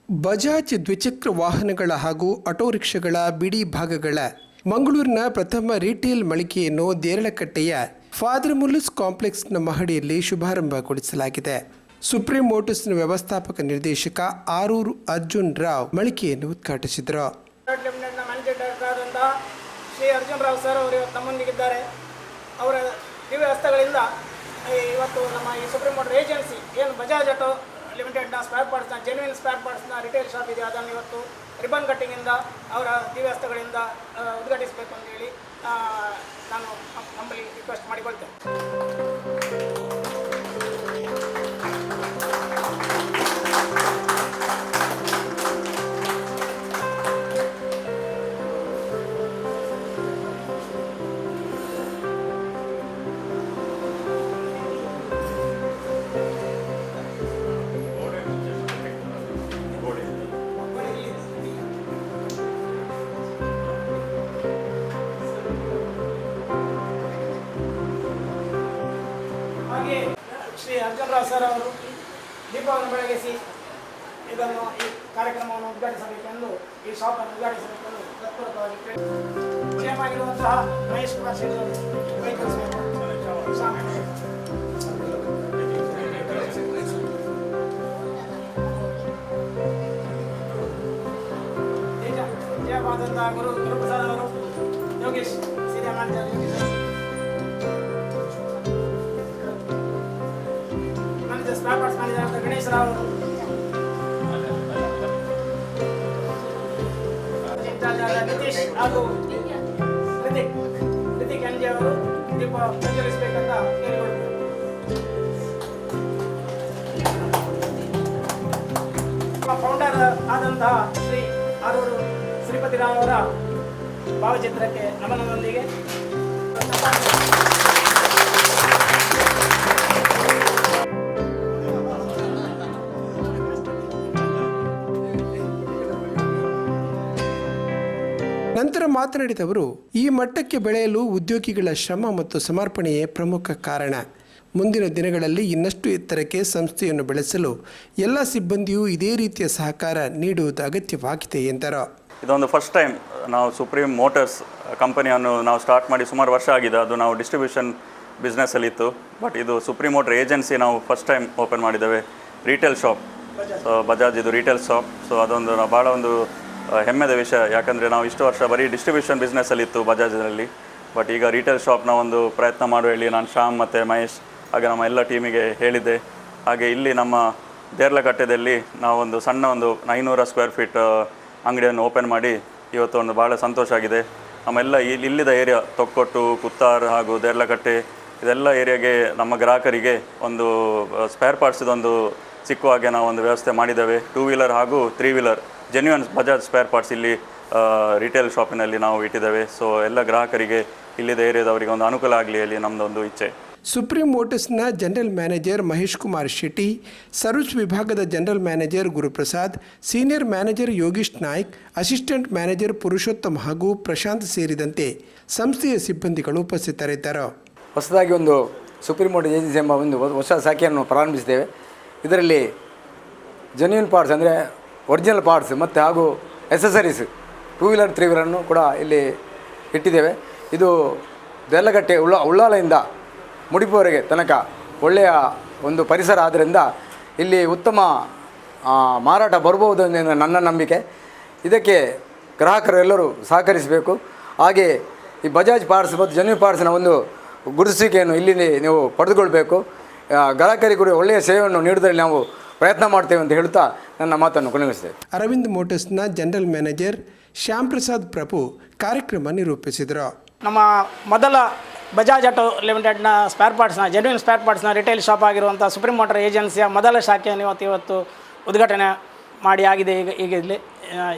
ಬಜಾಜ್ ದ್ವಿಚಕ್ರ ವಾಹನಗಳ ಹಾಗೂ ಆಟೋ ರಿಕ್ಷಾಗಳ ಬಿಡಿ ಭಾಗಗಳ ಮಂಗಳೂರಿನ ಪ್ರಥಮ ರೀಟೇಲ್ ಮಳಿಗೆಯನ್ನು ದೇರಳಕಟ್ಟೆಯ ಫಾದರ್ ಮುಲ್ಲುಸ್ ಕಾಂಪ್ಲೆಕ್ಸ್ನ ಮಹಡಿಯಲ್ಲಿ ಶುಭಾರಂಭಗೊಳಿಸಲಾಗಿದೆ. ಸುಪ್ರೀಂ ಮೋಟರ್ಸ್ನ ವ್ಯವಸ್ಥಾಪಕ ನಿರ್ದೇಶಕ ಆರೂರು ಅರ್ಜುನ್ ರಾವ್ ಮಳಿಗೆಯನ್ನು ಉದ್ಘಾಟಿಸಿದರು. ಶ್ರೀ ಅರ್ಜುನ್ ರಾವ್ ಸರ್ ಅವರು ನಮ್ಮೊಂದಿಗಿದ್ದಾರೆ. ಅವರ ದಿವ್ಯ ಹಸ್ತಗಳಿಂದ ಇವತ್ತು ನಮ್ಮ ಈ ಸುಪ್ರೀಂ ಮೋಟರ್ ಏಜೆನ್ಸಿ ಏನು ಬಜಾಜ್ ಆಟೋ ಲಿಮಿಟೆಡ್ನ ಸ್ಪೇರ್ ಪಾರ್ಟ್ಸ್ನ ಜೆನ್ಯೂನ್ ಸ್ಪೇರ್ ಪಾರ್ಟ್ಸ್ನ ರಿಟೇಲ್ ಶಾಪ್ ಇದೆ, ಅದನ್ನು ಇವತ್ತು ರಿಬನ್ ಕಟ್ಟಿಂಗಿಂದ ಅವರ ದಿವ್ಯ ಹಸ್ತಗಳಿಂದ ಉದ್ಘಾಟಿಸಬೇಕು ಅಂತೇಳಿ ನಾನು ನಮ್ಮಲ್ಲಿ ರಿಕ್ವೆಸ್ಟ್ ಮಾಡಿಕೊಳ್ತೇನೆ. ಹಾಗೆ ಶ್ರೀ ಅರ್ಜುನ್ ರಾವ್ ಸರ್ ಅವರು ದೀಪವನ್ನು ಬೆಳಗಿಸಿ ಇದನ್ನು ಈ ಕಾರ್ಯಕ್ರಮವನ್ನು ಉದ್ಘಾಟಿಸಬೇಕೆಂದು ಈ ಶಾಪನ್ನು ಉದ್ಘಾಟಿಸಬೇಕೆಂದು ತತ್ಪೂರ್ವಕವಾಗಿ ವಿಷಯವಾಗಿರುವಂತಹ ಮಹೇಶ್ ಕುಮಾರ್ ಶೆಟ್ಟಿ ಅವರು ಕೈಗೊಳಿಸಬೇಕು. ಜಯವಾದಂತಹ ಗುರುಪ್ರಸಾದ್ ಅವರು, Yogesh senior manager spare parts manager Ganesh Rao ಅವರು, ನಿತೀಶ್ ಹಾಗೂ ರಿತಿಕ್ ಎನ್ ಜಿ ಅವರು ದೀಪ ಪ್ರಜ್ವಲಿಸಬೇಕಂತ ಕೇಳಿಕೊಳ್ತೀವಿ. ಫೌಂಡರ್ ಆದಂತಹ ಶ್ರೀ ಆರೂರು ಶ್ರೀಪತಿ ರಾವ್ ಅವರ ಭಾವಚಿತ್ರಕ್ಕೆ ನಮನದೊಂದಿಗೆ ನಂತರ ಮಾತನಾಡಿದವರು, ಈ ಮಟ್ಟಕ್ಕೆ ಬೆಳೆಯಲು ಉದ್ಯೋಗಿಗಳ ಶ್ರಮ ಮತ್ತು ಸಮರ್ಪಣೆಯೇ ಪ್ರಮುಖ ಕಾರಣ. ಮುಂದಿನ ದಿನಗಳಲ್ಲಿ ಇನ್ನಷ್ಟು ಎತ್ತರಕ್ಕೆ ಸಂಸ್ಥೆಯನ್ನು ಬೆಳೆಸಲು ಎಲ್ಲ ಸಿಬ್ಬಂದಿಯೂ ಇದೇ ರೀತಿಯ ಸಹಕಾರ ನೀಡುವುದು ಅಗತ್ಯವಾಗಿದೆ ಎಂದರು. ಇದೊಂದು ಫಸ್ಟ್ ಟೈಮ್ ನಾವು ಸುಪ್ರೀಂ ಮೋಟರ್ಸ್ ಕಂಪನಿಯನ್ನು ನಾವು ಸ್ಟಾರ್ಟ್ ಮಾಡಿ ಸುಮಾರು ವರ್ಷ ಆಗಿದೆ. ಅದು ನಾವು ಡಿಸ್ಟ್ರಿಬ್ಯೂಷನ್ ಬಿಸ್ನೆಸ್ಸಲ್ಲಿತ್ತು. ಬಟ್ ಇದು ಸುಪ್ರೀಂ ಮೋಟರ್ ಏಜೆನ್ಸಿ ನಾವು ಫಸ್ಟ್ ಟೈಮ್ ಓಪನ್ ಮಾಡಿದ್ದೇವೆ. ರೀಟೇಲ್ ಶಾಪ್, ಸೊ ಬಜಾಜ್ ಇದು ರೀಟೇಲ್ ಶಾಪ್. ಸೊ ಅದೊಂದು ಭಾಳ ಒಂದು ಹೆಮ್ಮೆದ ವಿಷಯ. ಯಾಕಂದರೆ ನಾವು ಇಷ್ಟು ವರ್ಷ ಬರೀ ಡಿಸ್ಟ್ರಿಬ್ಯೂಷನ್ ಬಿಸ್ನೆಸ್ಸಲ್ಲಿತ್ತು ಬಜಾಜ್ನಲ್ಲಿ. ಬಟ್ ಈಗ ರೀಟೇಲ್ ಶಾಪ್ನ ಒಂದು ಪ್ರಯತ್ನ ಮಾಡುವ ಹೇಳಿ ನಾನು ಶ್ಯಾಮ್ ಮತ್ತು ಮಹೇಶ್ ಹಾಗೆ ನಮ್ಮ ಎಲ್ಲ ಟೀಮಿಗೆ ಹೇಳಿದ್ದೆ. ಹಾಗೆ ಇಲ್ಲಿ ನಮ್ಮ ದೇರ್ಲಕಟ್ಟೆಯಲ್ಲಿ ನಾವೊಂದು ಸಣ್ಣ ಒಂದು 900 ಸ್ಕ್ವೇರ್ ಫೀಟ್ ಅಂಗಡಿಯನ್ನು ಓಪನ್ ಮಾಡಿ ಇವತ್ತು ಒಂದು ಭಾಳ ಸಂತೋಷ ಆಗಿದೆ. ನಮ್ಮೆಲ್ಲ ಇಲ್ಲಿದ್ದ ಏರಿಯಾ ತೊಕ್ಕೊಟ್ಟು, ಕುತ್ತಾರ್ ಹಾಗೂ ದೇರ್ಲಕಟ್ಟೆ ಇದೆಲ್ಲ ಏರಿಯಾಗೆ ನಮ್ಮ ಗ್ರಾಹಕರಿಗೆ ಒಂದು ಸ್ಪೇರ್ ಪಾರ್ಟ್ಸ್ ಇದೊಂದು ಸಿಕ್ಕುವ ಹಾಗೆ ನಾವು ಒಂದು ವ್ಯವಸ್ಥೆ ಮಾಡಿದ್ದೇವೆ. 2 ವೀಲರ್ ಹಾಗೂ 3 wheeler genuine Bajaj spare parts ಇಲ್ಲಿ ರಿಟೇಲ್ ಶಾಪಿನಲ್ಲಿ ನಾವು ಇಟ್ಟಿದ್ದೇವೆ. ಸೊ ಎಲ್ಲ ಗ್ರಾಹಕರಿಗೆ ಇಲ್ಲಿದ್ದ ಏರಿಯಾದವರಿಗೆ ಒಂದು ಅನುಕೂಲ ಆಗಲಿ ಅಲ್ಲಿ ನಮ್ಮದೊಂದು ಇಚ್ಛೆ. ಸುಪ್ರೀಂ ಮೋಟರ್ಸ್ನ general manager Mahesh Kumar Shetty, service ವಿಭಾಗದ general manager Guruprasad, senior manager Yogish Naik, assistant manager Purushottam ಹಾಗೂ ಪ್ರಶಾಂತ್ ಸೇರಿದಂತೆ ಸಂಸ್ಥೆಯ ಸಿಬ್ಬಂದಿಗಳು ಉಪಸ್ಥಿತರಿದ್ದರು. ಹೊಸದಾಗಿ ಒಂದು ಸುಪ್ರೀಂ ಮೋಟರ್ ಏಜೆನ್ಸಿ ಎಂಬ ಒಂದು ಹೊಸ ಶಾಖೆಯನ್ನು ಪ್ರಾರಂಭಿಸಿದ್ದೇವೆ. ಇದರಲ್ಲಿ ಜೆನ್ಯೂನ್ ಪಾರ್ಟ್ಸ್ ಅಂದರೆ ಒರಿಜಿನಲ್ ಪಾರ್ಟ್ಸ್ ಮತ್ತು ಹಾಗೂ ಎಸೆಸರೀಸ್ 2 ವೀಲರ್ 3 ವೀಲರನ್ನು ಕೂಡ ಇಲ್ಲಿ ಇಟ್ಟಿದ್ದೇವೆ. ಇದು ದೇರ್ಲಕಟ್ಟೆ ಉಳ್ಳಾಲದಿಂದ ಮುಡಿಪುವರೆಗೆ ತನಕ ಒಳ್ಳೆಯ ಒಂದು ಪರಿಸರ ಆದ್ದರಿಂದ ಇಲ್ಲಿ ಉತ್ತಮ ಮಾರಾಟ ಬರ್ಬೋದು ಎಂದು ನನ್ನ ನಂಬಿಕೆ. ಇದಕ್ಕೆ ಗ್ರಾಹಕರು ಎಲ್ಲರೂ ಸಹಕರಿಸಬೇಕು. ಹಾಗೆ ಈ ಬಜಾಜ್ ಪಾರ್ಟ್ಸ್ ಮತ್ತು ಜೆನ್ಯೂನ್ ಪಾರ್ಟ್ಸ್ನ ಒಂದು ಗುರುತಿಸುವಿಕೆಯನ್ನು ಇಲ್ಲಿ ನೀವು ಪಡೆದುಕೊಳ್ಬೇಕು. ಗ್ರಾಹಕರಿಗೆ ಕೂಡ ಒಳ್ಳೆಯ ಸೇವೆಯನ್ನು ನೀಡುವುದರಲ್ಲಿ ನಾವು ಪ್ರಯತ್ನ ಮಾಡ್ತೇವೆ ಅಂತ ಹೇಳುತ್ತಾ ನನ್ನ ಮಾತನ್ನು ಕೊನೆಗೊಳಿಸಿದೆ. ಅರವಿಂದ್ ಮೋಟರ್ಸ್ನ ಜನರಲ್ ಮ್ಯಾನೇಜರ್ ಶ್ಯಾಮ್ ಪ್ರಸಾದ್ ಪ್ರಭು ಕಾರ್ಯಕ್ರಮ ನಿರೂಪಿಸಿದರು. ನಮ್ಮ ಮೊದಲ ಬಜಾಜ್ ಆಟೋ ಲಿಮಿಟೆಡ್ನ ಸ್ಪೇರ್ ಪಾರ್ಟ್ಸ್ನ ಜೆನ್ಯೂನ್ ಸ್ಪೇರ್ ಪಾರ್ಟ್ಸ್ನ ರಿಟೇಲ್ ಶಾಪ್ ಆಗಿರುವಂಥ ಸುಪ್ರೀಂ ಮೋಟರ್ ಏಜೆನ್ಸಿಯ ಮೊದಲ ಶಾಖೆಯನ್ನು ಇವತ್ತು ಉದ್ಘಾಟನೆ ಮಾಡಿ ಆಗಿದೆ.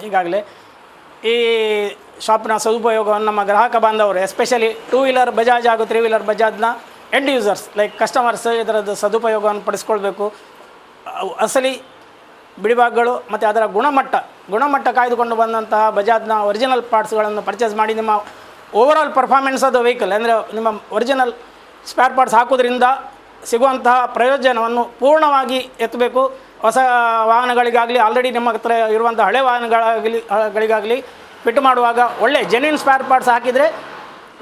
ಈಗಾಗಲೇ ಈ ಶಾಪ್ನ ಸದುಪಯೋಗವನ್ನು ನಮ್ಮ ಗ್ರಾಹಕ ಬಾಂಧವರು ಎಸ್ಪೆಷಲಿ 2 ವೀಲರ್ ಬಜಾಜ್ ಹಾಗೂ 3 ವೀಲರ್ ಬಜಾಜ್ನ ಎಂಡ್ ಯೂಸರ್ಸ್ ಲೈಕ್ ಕಸ್ಟಮರ್ಸ್ ಇದರದ್ದು ಸದುಪಯೋಗವನ್ನು ಪಡಿಸ್ಕೊಳ್ಬೇಕು. ಅಸಲಿ ಬಿಡಿಭಾಗಗಳು ಮತ್ತು ಅದರ ಗುಣಮಟ್ಟ ಕಾಯ್ದುಕೊಂಡು ಬಂದಂತಹ ಬಜಾಜ್ನ ಒರಿಜಿನಲ್ ಪಾರ್ಟ್ಸ್ಗಳನ್ನು ಪರ್ಚೇಸ್ ಮಾಡಿ ನಿಮ್ಮ overall performance of the vehicle ಅಂದರೆ ನಿಮ್ಮ ಒರಿಜಿನಲ್ ಸ್ಪೇರ್ ಪಾರ್ಟ್ಸ್ ಹಾಕೋದ್ರಿಂದ ಸಿಗುವಂತಹ ಪ್ರಯೋಜನವನ್ನು ಪೂರ್ಣವಾಗಿ ಎತ್ತಬೇಕು. ಹೊಸ ವಾಹನಗಳಿಗಾಗಲಿ ಆಲ್ರೆಡಿ ನಿಮ್ಮ ಹತ್ರ ಇರುವಂಥ ಹಳೆ ಗಳಿಗಾಗಲಿ ಫಿಟ್ ಮಾಡುವಾಗ ಒಳ್ಳೆ ಜೆನ್ಯೂನ್ ಸ್ಪೇರ್ ಪಾರ್ಟ್ಸ್ ಹಾಕಿದರೆ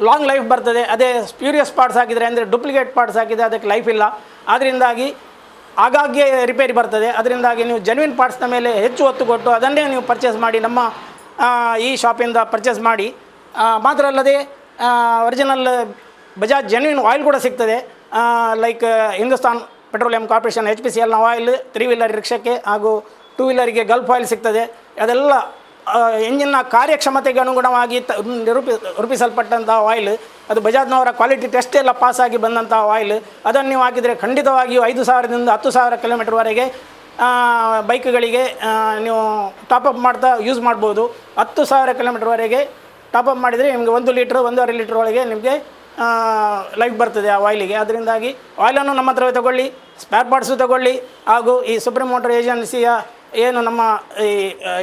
ಲಾಂಗ್ ಲೈಫ್ ಬರ್ತದೆ. ಅದೇ ಸ್ಪ್ಯೂರಿಯಸ್ ಪಾರ್ಟ್ಸ್ ಹಾಕಿದರೆ ಅಂದರೆ ಡೂಪ್ಲಿಕೇಟ್ ಪಾರ್ಟ್ಸ್ ಹಾಕಿದರೆ ಅದಕ್ಕೆ ಲೈಫ್ ಇಲ್ಲ. ಅದರಿಂದಾಗಿ ಆಗಾಗ್ಗೆ ರಿಪೇರಿ ಬರ್ತದೆ. ಅದರಿಂದಾಗಿ ನೀವು ಜೆನ್ಯೂನ್ ಪಾರ್ಟ್ಸ್ನ ಮೇಲೆ ಹೆಚ್ಚು ಒತ್ತು ಕೊಟ್ಟು ಅದನ್ನೇ ನೀವು ಪರ್ಚೇಸ್ ಮಾಡಿ ನಮ್ಮ ಈ ಶಾಪಿಂದ ಪರ್ಚೇಸ್ ಮಾಡಿ. ಮಾತ್ರ ಅಲ್ಲದೆ ಒರಿಜಿನಲ್ ಬಜಾಜ್ ಜೆನ್ಯೂನ್ ಆಯಿಲ್ ಕೂಡ ಸಿಗ್ತದೆ. ಲೈಕ್ ಹಿಂದೂಸ್ತಾನ್ ಪೆಟ್ರೋಲಿಯಂ ಕಾರ್ಪೊರೇಷನ್ HPCLನ ಆಯಿಲ್ 3 ವೀಲರ್ ರಿಕ್ಷಾಕ್ಕೆ ಹಾಗೂ 2 ವೀಲರಿಗೆ ಗಲ್ಫ್ ಆಯಿಲ್ ಸಿಗ್ತದೆ. ಅದೆಲ್ಲ ಎಂಜಿನ್ನ ಕಾರ್ಯಕ್ಷಮತೆಗೆ ಅನುಗುಣವಾಗಿ ರೂಪಿಸಲ್ಪಟ್ಟಂಥ ಆಯಿಲ್. ಅದು ಬಜಾಜ್ನವರ ಕ್ವಾಲಿಟಿ ಟೆಸ್ಟ್ ಎಲ್ಲ ಪಾಸಾಗಿ ಬಂದಂಥ ಆಯಿಲ್. ಅದನ್ನು ನೀವು ಹಾಕಿದರೆ ಖಂಡಿತವಾಗಿಯೂ 5,000ದಿಂದ 10,000 ಕಿಲೋಮೀಟರ್ವರೆಗೆ ಬೈಕ್ಗಳಿಗೆ ನೀವು ಟಾಪಪ್ ಮಾಡ್ತಾ ಯೂಸ್ ಮಾಡ್ಬೋದು. 10,000 ಕಿಲೋಮೀಟರ್ವರೆಗೆ ಟಾಪಪ್ ಮಾಡಿದರೆ ನಿಮಗೆ 1 ಲೀಟ್ರ್ 1.5 ಲೀಟ್ರ್ ಒಳಗೆ ನಿಮಗೆ ಲೈಫ್ ಬರ್ತದೆ ಆ ಆಯಿಲಿಗೆ. ಅದರಿಂದಾಗಿ ಆಯಿಲನ್ನು ನಮ್ಮ ಹತ್ರ ತಗೊಳ್ಳಿ, ಸ್ಪೇರ್ ಪಾರ್ಟ್ಸು ತಗೊಳ್ಳಿ, ಹಾಗೂ ಈ ಸುಪ್ರೀಂ ಮೋಟರ್ ಏಜೆನ್ಸಿಯ ಏನು ನಮ್ಮ ಈ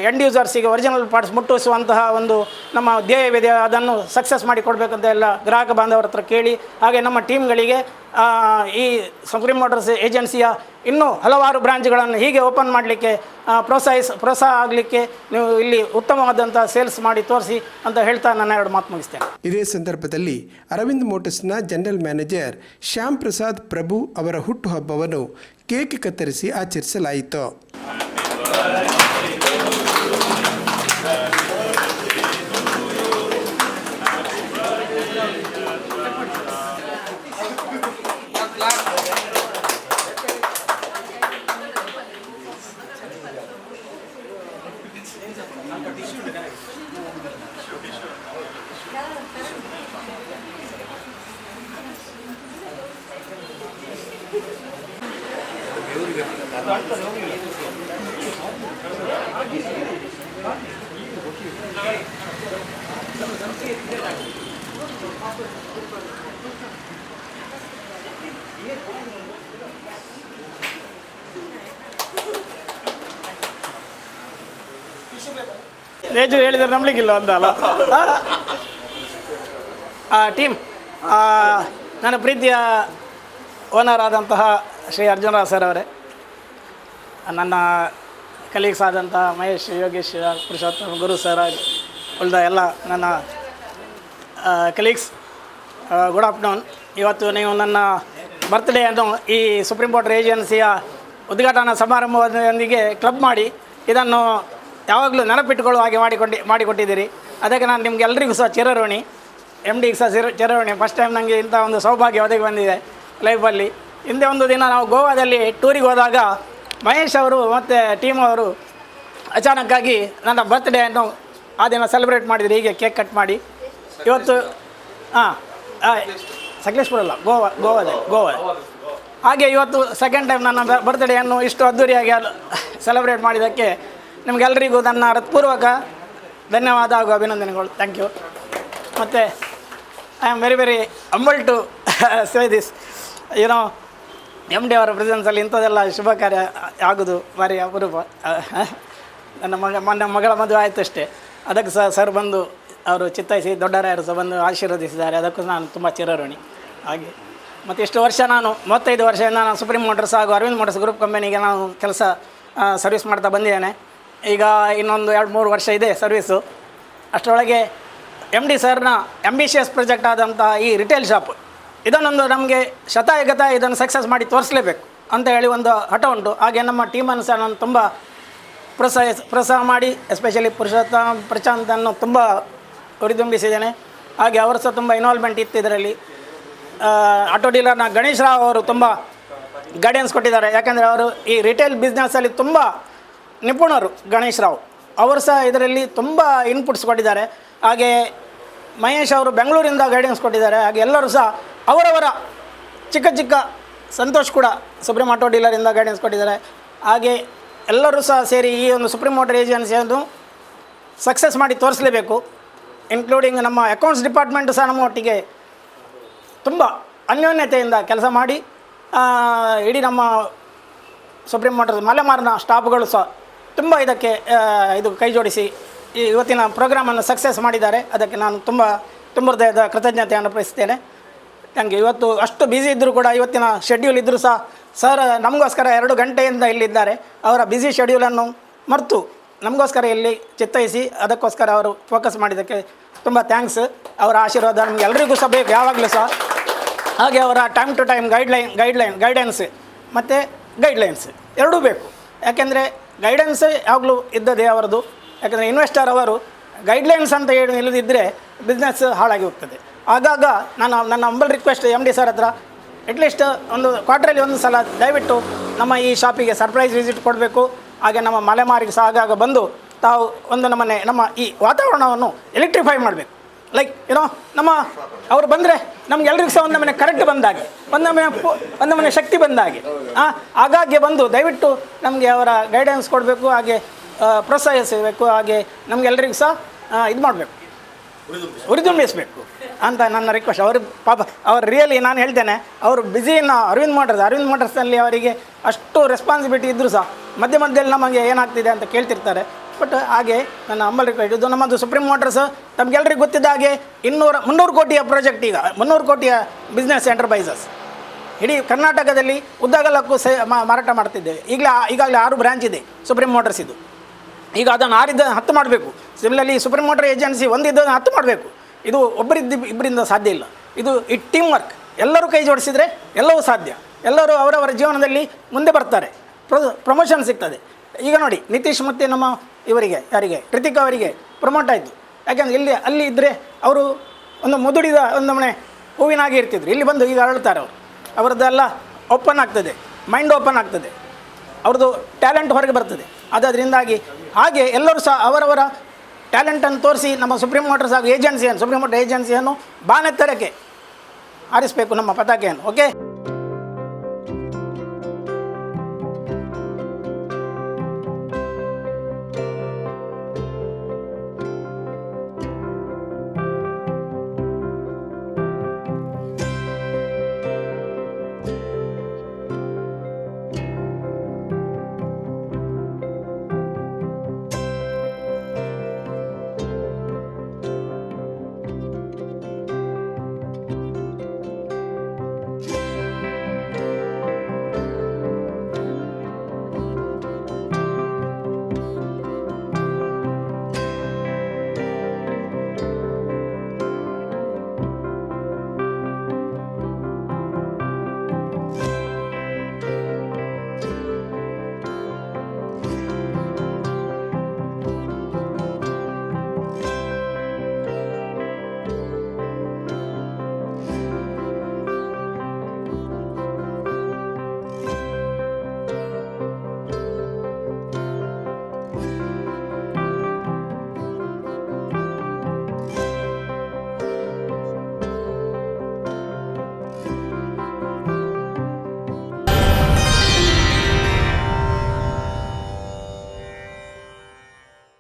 ಎಂಡ್ ಯೂಸರ್ಸಿಗೆ ಒರಿಜಿನಲ್ ಪಾರ್ಟ್ಸ್ ಮುಟ್ಟಿಸುವಂತಹ ಒಂದು ನಮ್ಮ ಧ್ಯೇಯವಿದೆ. ಅದನ್ನು ಸಕ್ಸಸ್ ಮಾಡಿ ಕೊಡಬೇಕಂತ ಎಲ್ಲ ಗ್ರಾಹಕ ಬಾಂಧವರ ಹತ್ರ ಕೇಳಿ, ಹಾಗೆ ನಮ್ಮ ಟೀಮ್ಗಳಿಗೆ ಈ ಸುಪ್ರೀಂ ಮೋಟರ್ಸ್ ಏಜೆನ್ಸಿಯ ಇನ್ನೂ ಹಲವಾರು ಬ್ರಾಂಚ್ಗಳನ್ನು ಹೀಗೆ ಓಪನ್ ಮಾಡಲಿಕ್ಕೆ ಪ್ರೋತ್ಸಾಹ ಆಗಲಿಕ್ಕೆ ನೀವು ಇಲ್ಲಿ ಉತ್ತಮವಾದಂಥ ಸೇಲ್ಸ್ ಮಾಡಿ ತೋರಿಸಿ ಅಂತ ಹೇಳ್ತಾ ನನ್ನ 2 ಮಾತು ಮುಗಿಸ್ತೇನೆ. ಇದೇ ಸಂದರ್ಭದಲ್ಲಿ ಅರವಿಂದ್ ಮೋಟರ್ಸ್ನ ಜನರಲ್ ಮ್ಯಾನೇಜರ್ ಶ್ಯಾಮ್ ಪ್ರಸಾದ್ ಪ್ರಭು ಅವರ ಹುಟ್ಟುಹಬ್ಬವನ್ನು ಕೇಕ್ ಕತ್ತರಿಸಿ ಆಚರಿಸಲಾಯಿತು. ರೇಜು ಹೇಳಿದರೆ ನಂಬಲಿಕ್ಕಿಲ್ಲ ಅಂತಲ್ಲ. ಟೀಮ್ ನನ್ನ ಪ್ರೀತಿಯ ಓನರ್ ಆದಂತಹ ಶ್ರೀ ಅರ್ಜುನರಾವ್ ಸರ್ ಅವರೇ, ನನ್ನ ಕಲೀಗ್ಸ್ ಆದಂತಹ ಮಹೇಶ್, ಯೋಗೇಶ್, ಪುರುಷೋತ್ತಮ, ಗುರು ಸರ್, ಉಳಿದ ಎಲ್ಲ ನನ್ನ ಕಲೀಗ್ಸ್, ಗುಡ್ ಆಫ್ಟರ್ನೂನ್. ಇವತ್ತು ನೀವು ನನ್ನ ಬರ್ತ್ಡೇಯನ್ನು ಈ ಸುಪ್ರೀಂ ಮೋಟರ್ ಏಜೆನ್ಸಿಯ ಉದ್ಘಾಟನಾ ಸಮಾರಂಭದೊಂದಿಗೆ ಕ್ಲಬ್ ಮಾಡಿ ಇದನ್ನು ಯಾವಾಗಲೂ ನೆನಪಿಟ್ಟುಕೊಳ್ಳುವ ಹಾಗೆ ಮಾಡಿಕೊಟ್ಟಿದ್ದೀರಿ. ಅದಕ್ಕೆ ನಾನು ನಿಮ್ಗೆ ಎಲ್ರಿಗೂ ಸಹ ಚಿರಋಣಿ, MDಗೆ ಸಹ ಚಿರಋಣಿ. ಫಸ್ಟ್ ಟೈಮ್ ನನಗೆ ಇಂಥ ಒಂದು ಸೌಭಾಗ್ಯ ಒದಗಿ ಬಂದಿದೆ ಲೈಫಲ್ಲಿ. ಹಿಂದೆ ಒಂದು ದಿನ ನಾವು ಗೋವಾದಲ್ಲಿ ಟೂರಿಗೆ ಹೋದಾಗ ಮಹೇಶ್ ಅವರು ಮತ್ತು ಟೀಮ್ ಅವರು ಅಚಾನಕ್ಕಾಗಿ ನನ್ನ ಬರ್ತ್ಡೇಯನ್ನು ಆ ದಿನ ಸೆಲೆಬ್ರೇಟ್ ಮಾಡಿದ್ರು, ಹೀಗೆ ಕೇಕ್ ಕಟ್ ಮಾಡಿ. ಇವತ್ತು ಸಕಲೇಶ್ಪುರ ಅಲ್ಲ, ಗೋವಾ. ಹಾಗೆ ಇವತ್ತು ಸೆಕೆಂಡ್ ಟೈಮ್ ನನ್ನ ಬರ್ತ್ಡೇಯನ್ನು ಇಷ್ಟು ಅದ್ದೂರಿಯಾಗಿ ಸೆಲೆಬ್ರೇಟ್ ಮಾಡಿದ್ದಕ್ಕೆ ನಿಮಗೆಲ್ಲರಿಗೂ ನನ್ನ ಹೃತ್ಪೂರ್ವಕ ಧನ್ಯವಾದ ಹಾಗೂ ಅಭಿನಂದನೆಗಳು. Thank you. ಮತ್ತು I am very humble to say this. ಏನೋ MD ಅವರ ಪ್ರೆಸೆನ್ಸಲ್ಲಿ ಇಂಥದ್ದೆಲ್ಲ ಶುಭ ಕಾರ್ಯ ಆಗೋದು ಭಾರಿ ಅಪರೂಪ. ನನ್ನ ಮಗಳ ಮದುವೆ ಆಯಿತು ಅಷ್ಟೇ, ಅದಕ್ಕೆ ಸಹ ಸರ್ ಬಂದು ಅವರು ಚಿತ್ತೈಸಿ ದೊಡ್ಡರಾಯರು ಸಹ ಬಂದು ಆಶೀರ್ವದಿಸಿದ್ದಾರೆ. ಅದಕ್ಕೂ ನಾನು ತುಂಬ ಚಿರಋಣಿ. ಹಾಗೆ ಮತ್ತು ಇಷ್ಟು ವರ್ಷ ನಾನು 35 ವರ್ಷದಿಂದ ನಾನು ಸುಪ್ರೀಂ ಮೋಟರ್ಸ್ ಹಾಗೂ ಅರವಿಂದ್ ಮೋಟರ್ಸ್ ಗ್ರೂಪ್ ಕಂಪನಿಗೆ ನಾನು ಸರ್ವಿಸ್ ಮಾಡ್ತಾ ಬಂದಿದ್ದೇನೆ. ಈಗ ಇನ್ನೊಂದು 2-3 ವರ್ಷ ಇದೆ ಸರ್ವೀಸು. ಅಷ್ಟರೊಳಗೆ MD ಸರ್ನ ಆಂಬಿಷಿಯಸ್ ಪ್ರಾಜೆಕ್ಟ್ ಆದಂಥ ಈ ರಿಟೇಲ್ ಶಾಪ್, ಇದನ್ನೊಂದು ನಮಗೆ ಶತಾಯಗತ ಇದನ್ನು ಸಕ್ಸಸ್ ಮಾಡಿ ತೋರಿಸಲೇಬೇಕು ಅಂತ ಹೇಳಿ ಒಂದು ಹಠ ಉಂಟು. ಹಾಗೆ ನಮ್ಮ ಟೀಮನ್ನು ಸಹ ನಾನು ತುಂಬ ಪ್ರೋತ್ಸಾಹ ಮಾಡಿ, ಎಸ್ಪೆಷಲಿ ಪುರುಷೋತ್ತಮ ಪ್ರಶಾಂತನ್ನು ತುಂಬ ಹುರಿದುಂಬಿಸಿದ್ದೇನೆ. ಹಾಗೆ ಅವರು ಸಹ ತುಂಬ ಇನ್ವಾಲ್ವ್ಮೆಂಟ್ ಇತ್ತು ಇದರಲ್ಲಿ. ಆಟೋ ಡೀಲರ್ನ ಗಣೇಶ್ ರಾವ್ ಅವರು ತುಂಬ ಗೈಡೆನ್ಸ್ ಕೊಟ್ಟಿದ್ದಾರೆ. ಯಾಕೆಂದರೆ ಅವರು ಈ ರಿಟೇಲ್ ಬಿಸ್ನೆಸ್ಸಲ್ಲಿ ತುಂಬ ನಿಪುಣರು. ಗಣೇಶ್ ರಾವ್ ಅವರು ಸಹ ಇದರಲ್ಲಿ ತುಂಬ ಇನ್ಪುಟ್ಸ್ ಕೊಟ್ಟಿದ್ದಾರೆ. ಹಾಗೆ ಮಹೇಶ್ ಅವರು ಬೆಂಗಳೂರಿಂದ ಗೈಡೆನ್ಸ್ ಕೊಟ್ಟಿದ್ದಾರೆ. ಹಾಗೆ ಎಲ್ಲರೂ ಸಹ ಅವರವರ ಚಿಕ್ಕ ಸಂತೋಷ್ ಕೂಡ ಸುಪ್ರೀಂ ಆಟೋ ಡೀಲರಿಂದ ಗೈಡೆನ್ಸ್ ಕೊಟ್ಟಿದ್ದಾರೆ. ಹಾಗೆ ಎಲ್ಲರೂ ಸಹ ಸೇರಿ ಈ ಒಂದು ಸುಪ್ರೀಂ ಮೋಟರ್ ಏಜೆನ್ಸಿಯನ್ನು ಸಕ್ಸಸ್ ಮಾಡಿ ತೋರಿಸಲೇಬೇಕು. ಇನ್ಕ್ಲೂಡಿಂಗ್ ನಮ್ಮ ಅಕೌಂಟ್ಸ್ ಡಿಪಾರ್ಟ್ಮೆಂಟು ಸಹ ನಮ್ಮ ಒಟ್ಟಿಗೆ ತುಂಬ ಅನ್ಯೋನ್ಯತೆಯಿಂದ ಕೆಲಸ ಮಾಡಿ ಇಡೀ ನಮ್ಮ ಸುಪ್ರೀಂ ಮೋಟರ್ಸ್ ಮಲೆಮಾರಿನ ಸ್ಟಾಫ್ಗಳು ಸಹ ತುಂಬ ಇದಕ್ಕೆ ಇದು ಕೈ ಜೋಡಿಸಿ ಈ ಇವತ್ತಿನ ಪ್ರೋಗ್ರಾಮನ್ನು ಸಕ್ಸಸ್ ಮಾಡಿದ್ದಾರೆ. ಅದಕ್ಕೆ ನಾನು ತುಂಬ ಹೃದಯದ ಕೃತಜ್ಞತೆಯನ್ನು ಅರ್ಪಿಸ್ತೇನೆ. Thank you. ಇವತ್ತು ಅಷ್ಟು ಬ್ಯುಸಿ ಇದ್ದರೂ ಕೂಡ, ಇವತ್ತಿನ ಶೆಡ್ಯೂಲ್ ಇದ್ದರೂ ಸಹ ಸರ್ ನಮಗೋಸ್ಕರ 2 ಗಂಟೆಯಿಂದ ಇಲ್ಲಿದ್ದಾರೆ. ಅವರ ಬ್ಯುಸಿ ಶೆಡ್ಯೂಲನ್ನು ಮರೆತು ನಮಗೋಸ್ಕರ ಇಲ್ಲಿ ಚಿತ್ತೈಸಿ ಅದಕ್ಕೋಸ್ಕರ ಅವರು ಫೋಕಸ್ ಮಾಡಿದ್ದಕ್ಕೆ ತುಂಬ ಥ್ಯಾಂಕ್ಸ್. ಅವರ ಆಶೀರ್ವಾದ ನಮ್ಗೆ ಎಲ್ರಿಗೂ ಸಹ ಬೇಕು ಯಾವಾಗಲೂ ಸಹ. ಹಾಗೆ ಅವರ ಟೈಮ್ ಟು ಟೈಮ್ ಗೈಡೆನ್ಸ್ ಮತ್ತು ಗೈಡ್ಲೈನ್ಸ್ ಎರಡೂ ಬೇಕು. ಯಾಕೆಂದರೆ ಗೈಡೆನ್ಸ್ ಯಾವಾಗಲೂ ಇದ್ದದೇ ಅವರದು. ಯಾಕೆಂದರೆ ಇನ್ವೆಸ್ಟರ್ ಅವರು ಗೈಡ್ಲೈನ್ಸ್ ಅಂತ ಹೇಳಿ ಇಲ್ಲದಿದ್ದರೆ ಬಿಸ್ನೆಸ್ ಹಾಳಾಗಿ ಹೋಗ್ತದೆ. ಆಗಾಗ ನಾನು ನನ್ನ ಹಂಬಲ್ ರಿಕ್ವೆಸ್ಟ್ MD ಸರ್ ಹತ್ರ ಅಟ್ಲೀಸ್ಟ್ ಒಂದು ಕ್ವಾರ್ಟರಲ್ಲಿ ಒಂದು ಸಲ ದಯವಿಟ್ಟು ನಮ್ಮ ಈ ಶಾಪಿಗೆ ಸರ್ಪ್ರೈಸ್ ವಿಸಿಟ್ ಕೊಡಬೇಕು. ಹಾಗೆ ನಮ್ಮ ಮಲೆಮಾರಿಗೆ ಸಹ ಆಗಾಗ ಬಂದು ತಾವು ಒಂದು ನಮ್ಮ ಈ ವಾತಾವರಣವನ್ನು ಎಲೆಕ್ಟ್ರಿಫೈ ಮಾಡಬೇಕು. ಲೈಕ್ ನಮ್ಮ ಅವರು ಬಂದರೆ ನಮ್ಗೆಲ್ರಿಗೂ ಸಹ ಒಂದು ನಮ್ಮನೆ ಕರೆಂಟ್ ಬಂದಾಗೆ, ಒಂದು ನಮ್ಮನೆ ಶಕ್ತಿ ಬಂದಾಗೆ ಆಗಾಗ್ಗೆ ಬಂದು ದಯವಿಟ್ಟು ನಮಗೆ ಅವರ ಗೈಡೆನ್ಸ್ ಕೊಡಬೇಕು. ಹಾಗೆ ಪ್ರೋತ್ಸಾಹಿಸಬೇಕು. ಹಾಗೆ ನಮಗೆಲ್ಲರಿಗೂ ಸಹ ಇದು ಮಾಡಬೇಕು, ಉರಿದುಂಬಿಸಬೇಕು ಅಂತ ನನ್ನ ರಿಕ್ವೆಸ್ಟ್. ಅವರು ಪಾಪ ಅವ್ರು ರಿಯಲಿ ನಾನು ಹೇಳ್ತೇನೆ, ಅವರು ಬ್ಯುಸಿನ ಅರವಿಂದ್ ಮೋಟರ್ಸ್ನಲ್ಲಿ ಅವರಿಗೆ ಅಷ್ಟು ರೆಸ್ಪಾನ್ಸಿಬಿಲಿಟಿ ಇದ್ದರೂ ಸಹ ಮಧ್ಯದಲ್ಲಿ ನಮಗೆ ಏನಾಗ್ತಿದೆ ಅಂತ ಕೇಳ್ತಿರ್ತಾರೆ. ಬಟ್ ಹಾಗೆ ನನ್ನ ಹಂಬಲ್ ರಿಕ್ವೆಸ್ಟ್, ಇದು ನಮ್ಮದು ಸುಪ್ರೀಂ ಮೋಟರ್ಸ್ ತಮಗೆಲ್ಲರಿಗೂ ಗೊತ್ತಿದ್ದ ಹಾಗೆ 300 ಕೋಟಿಯ ಪ್ರಾಜೆಕ್ಟ್, ಈಗ 300 ಕೋಟಿಯ ಬಿಸ್ನೆಸ್ ಎಂಟರ್ಪ್ರೈಸಸ್ ಇಡೀ ಕರ್ನಾಟಕದಲ್ಲಿ ಉದ್ದಗಲಕ್ಕೂ ಮಾರಾಟ ಮಾಡ್ತಿದ್ದೇವೆ. ಈಗಾಗಲೇ 6 ಬ್ರ್ಯಾಂಚ್ ಇದೆ ಸುಪ್ರೀಂ ಮೋಟರ್ಸ್ ಇದು. ಈಗ ಅದನ್ನು 10 ಮಾಡಬೇಕು. ಸಿಮಿಲರ್ಲಿ ಸುಪ್ರೀಂ ಮೋಟರ್ ಏಜೆನ್ಸಿ ಒಂದಿದ್ದನ್ನು 10 ಮಾಡಬೇಕು. ಇದು ಇಬ್ಬರಿಂದ ಸಾಧ್ಯ ಇಲ್ಲ. ಇದು ಈ ಟೀಮ್ ವರ್ಕ್. ಎಲ್ಲರೂ ಕೈ ಜೋಡಿಸಿದರೆ ಎಲ್ಲವೂ ಸಾಧ್ಯ. ಎಲ್ಲರೂ ಅವರವರ ಜೀವನದಲ್ಲಿ ಮುಂದೆ ಬರ್ತಾರೆ, ಪ್ರಮೋಷನ್ ಸಿಗ್ತದೆ. ಈಗ ನೋಡಿ ನಿತೀಶ್ ಮತ್ತು ನಮ್ಮ ಇವರಿಗೆ ಯಾರಿಗೆ ಕೃತಿಕಾ ಅವರಿಗೆ ಪ್ರಮೋಟ್ ಆಯಿತು. ಯಾಕೆಂದರೆ ಅಲ್ಲಿ ಇದ್ದರೆ ಅವರು ಒಂದು ಮುದುಡಿದ ಒಂದು ಮನೆ ಹೂವಿನಾಗಿ ಇರ್ತಿದ್ರು. ಇಲ್ಲಿ ಬಂದು ಈಗ ಅರಳ್ತಾರೆ ಅವರು. ಅವರದ್ದೆಲ್ಲ ಓಪನ್ ಆಗ್ತದೆ, ಮೈಂಡ್ ಓಪನ್ ಆಗ್ತದೆ, ಅವ್ರದ್ದು ಟ್ಯಾಲೆಂಟ್ ಹೊರಗೆ ಬರ್ತದೆ. ಅದರಿಂದಾಗಿ ಹಾಗೆ ಎಲ್ಲರೂ ಸಹ ಅವರವರ ಟ್ಯಾಲೆಂಟನ್ನು ತೋರಿಸಿ ನಮ್ಮ ಸುಪ್ರೀಂ ಮೋಟರ್ಸ್ ಹಾಗೂ ಸುಪ್ರೀಂ ಮೋಟರ್ ಏಜೆನ್ಸಿಯನ್ನು ಬಾನೆತ್ತರಕ್ಕೆ ಆರಿಸಬೇಕು ನಮ್ಮ ಪತಾಕೆಯನ್ನು. ಓಕೆ.